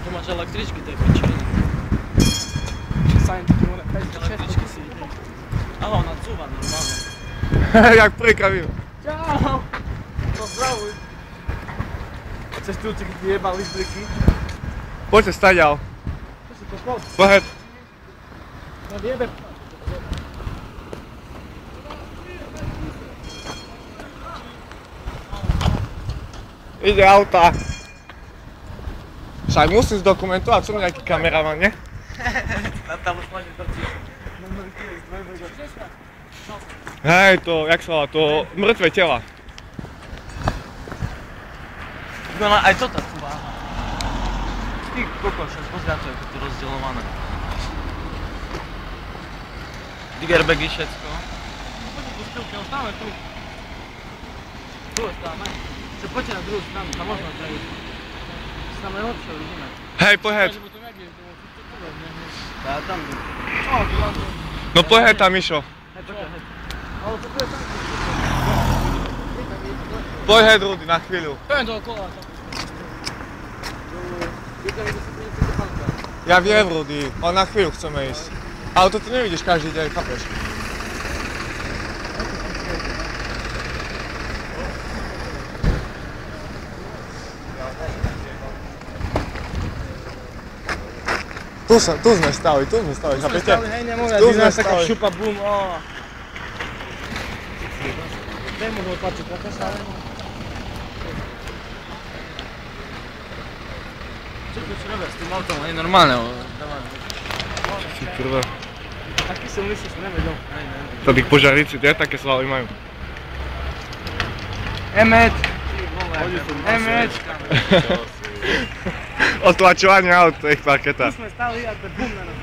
Tu máš električky, to je pičovina. Električky si ide. Ale ona cúva normálne. Jak prvýkrát. Čau! Pozdravuj. Cestujúci, keď ti jebali z bliky. Poďte staďal. Čo si to pod? Poď. Ja jebe. Ide auta. Však musím zdokumentovať, som nejaký kameraman, ne? Tam už máš drci. Hej, to, jak sa volá, to mŕtve tela. No aj toto cúva. Ty kokos, pozri na to, ako to rozdielované. Digerbegy všetko. Poďte tu spilky, ostáme tu. Tu ostáme. Poďte na druhú stranu, tam možno to ísť. Tam je lepšie, vidíme. Hej, poď. Dá tam. No poď tam, Mišo. Ale to je tam. Poď hej, Rudy, na chvíľu. Poďme do okola. Ja viem, Rudy, ale na chvíľu chceme ísť. Ale to ty nevidíš každý deň, chápeš? Tu sme stali, chápete? Hej, nemôže, Tu ty sme nás taká stali. šupa, bum, ó. Daj mu odpačiť, taká sa ale... Čo tu robia s tým autom? Je normálne, Ty kurva. Aký som myslel, som nevedel. To tých požaríci, tie také svaly majú. Emet! Emet! Otlačovanie aut, to je ich parketa. Tu sme stali a to je bum na nás.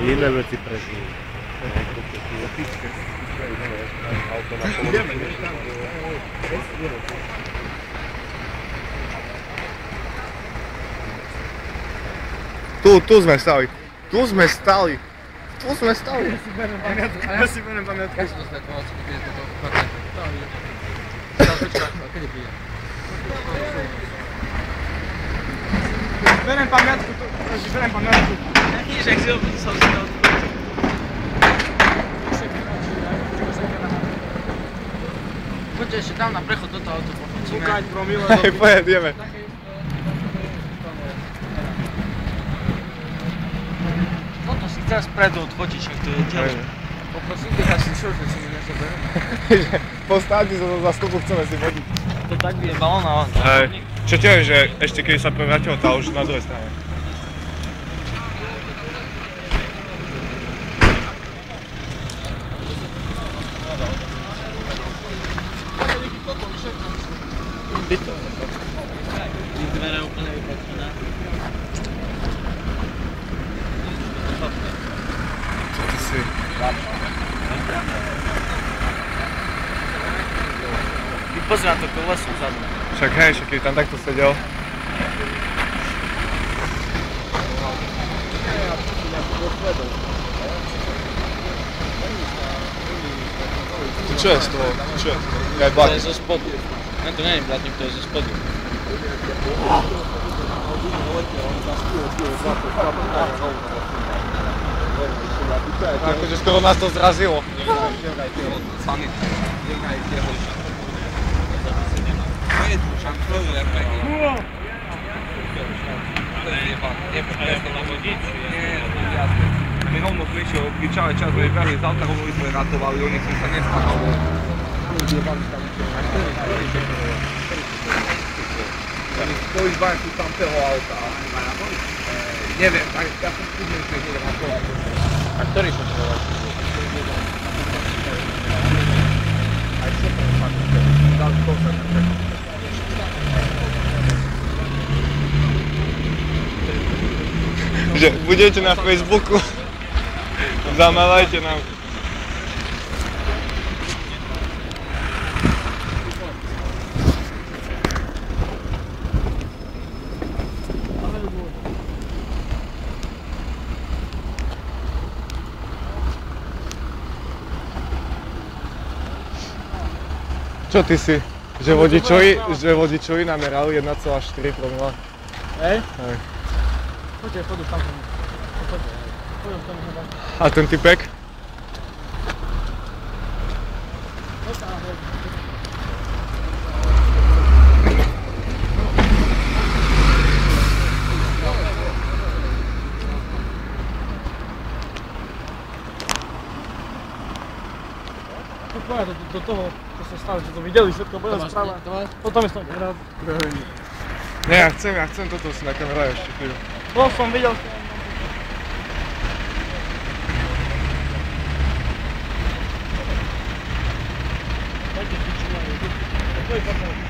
Iné veci prežijú. Tu sme stali. Tu sme stali. Ja si beriem pamiatku. Jak si to stať, keď je toto chvatné? Tam počkaj, a kedy príde? Beriem pamiatku, beriem pamiatku. Vidíš, jak si ho som si dal. Poďte ešte tam na prechod do toho auto pochodíme. Fúkať promile. Hej, poď, ideme. Toto si chcem spredu odfotiť, ak to je tiež. Poprosím tých asi čo, že si mi nezoberiem. Postádi sa do zastupu, chceme si vodiť. To tak by je balóna. Hej. Čo ti hovoríš, že ešte keď sa prevrátil, tá už na druhej strane. Byto. Tých dvere úplne vypačené. Co ty si? Ty pozri na to koleso vzadu. Však hej, však keď tam takto sedel. Čo je z toho? Čo je? Ja je To blatník. je zo spodu. Ne, to nie je blatník, to je zo spodu. Akože skoro nás to zrazilo. My hovno prišiel, kričali čas, že behli z auta, hovno sme ratovali, oni som sa nespáhal. To už bajem tu tamtého auta. Neviem, tak ja som skúdil, že idem na to. A ktorý som povedal? Aj super, dal to sa Že budete na Facebooku, zamávajte nám. Čo ty si? Že vodičovi namerali 1,4 promila. Hej? Hej. Chodźcie, chodź tam. Chodź tam chyba. A ten typek? Chodź tam. Dokładnie, do toho, čo sa stalo, že to videli všetko, bola správa. To tam je som rád. Nie, ja chcem toto si nakamerať ešte chvíľu. To som videl. Dajte piču, to je